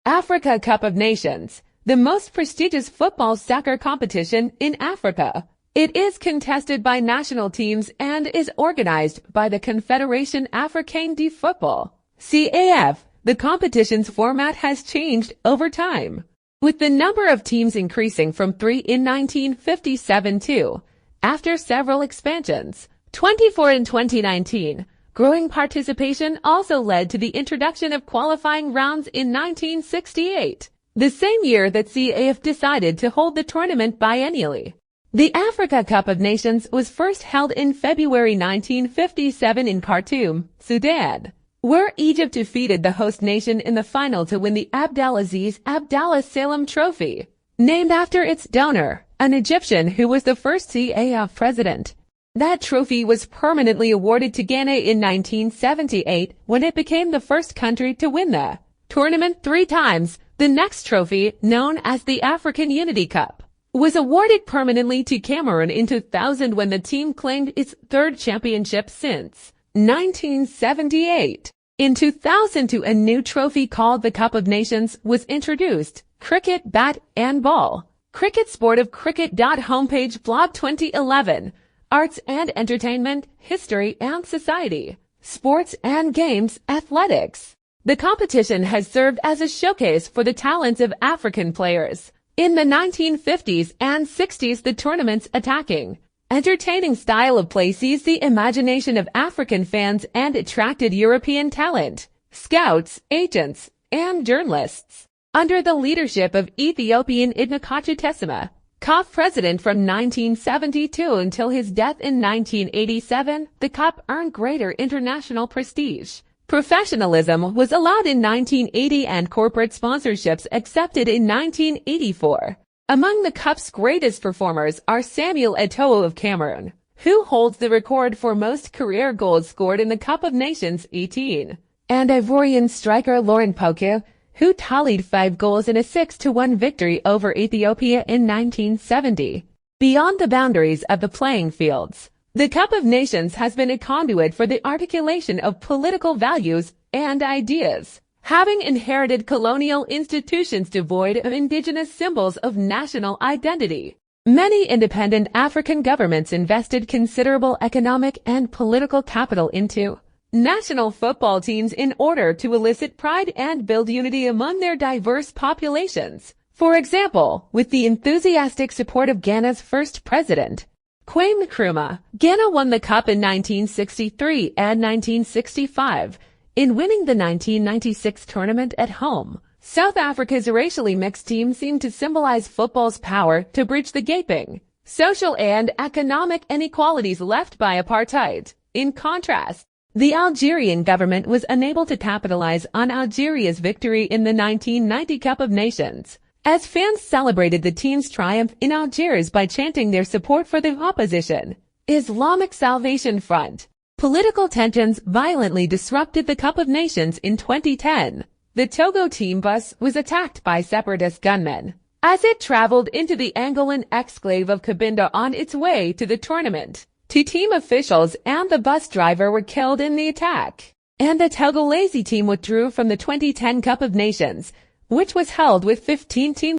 Africa Cup of Nations, the most prestigious football soccer competition in Africa. It is contested by national teams and is organized by the Confédération Africaine de Football, CAF. The competition's format has changed over time, with the number of teams increasing from 3 in 1957 to, after several expansions, 24 in 2019. Growing participation also led to the introduction of qualifying rounds in 1968, the same year that CAF decided to hold the tournament biennially. The Africa Cup of Nations was first held in February 1957 in Khartoum, Sudan, where Egypt defeated the host nation in the final to win the Abdelaziz Abdallah Salem Trophy, named after its donor, an Egyptian who was the first CAF president. That trophy was permanently awarded to Ghana in 1978 when it became the first country to win the tournament 3 times. The next trophy, known as the African Unity Cup, was awarded permanently to Cameroon in 2000 when the team claimed its 3rd championship since 1978. In 2002, a new trophy called the Cup of Nations was introduced. Cricket, bat, and ball. Cricket Sport of Cricket. Homepage blog 2011. Arts and entertainment, history and society, sports and games, athletics. The competition has served as a showcase for the talents of African players. In the 1950s and 60s, the tournament's attacking, entertaining style of play seized the imagination of African fans and attracted European talent, scouts, agents, and journalists. Under the leadership of Ethiopian Idnikachu Tesema, CAF president from 1972 until his death in 1987, the cup earned greater international prestige. Professionalism was allowed in 1980 and corporate sponsorships accepted in 1984. Among the cup's greatest performers are Samuel Eto'o of Cameroon, who holds the record for most career goals scored in the Cup of Nations, 18, and Ivorian striker Laurent Poku, who tallied 5 goals in a 6-1 victory over Ethiopia in 1970. Beyond the boundaries of the playing fields, the Cup of Nations has been a conduit for the articulation of political values and ideas. Having inherited colonial institutions devoid of indigenous symbols of national identity, many independent African governments invested considerable economic and political capital into national football teams in order to elicit pride and build unity among their diverse populations. For example, with the enthusiastic support of Ghana's first president, Kwame Nkrumah, Ghana won the cup in 1963 and 1965. In winning the 1996 tournament at home, South Africa's racially mixed team seemed to symbolize football's power to bridge the gaping social and economic inequalities left by apartheid. In contrast, the Algerian government was unable to capitalize on Algeria's victory in the 1990 Cup of Nations, as fans celebrated the team's triumph in Algiers by chanting their support for the opposition, Islamic Salvation Front. Political tensions violently disrupted the Cup of Nations in 2010. The Togo team bus was attacked by separatist gunmen as it traveled into the Angolan exclave of Cabinda on its way to the tournament. 2 team officials and the bus driver were killed in the attack, and the Togolese team withdrew from the 2010 Cup of Nations, which was held with 15 teams.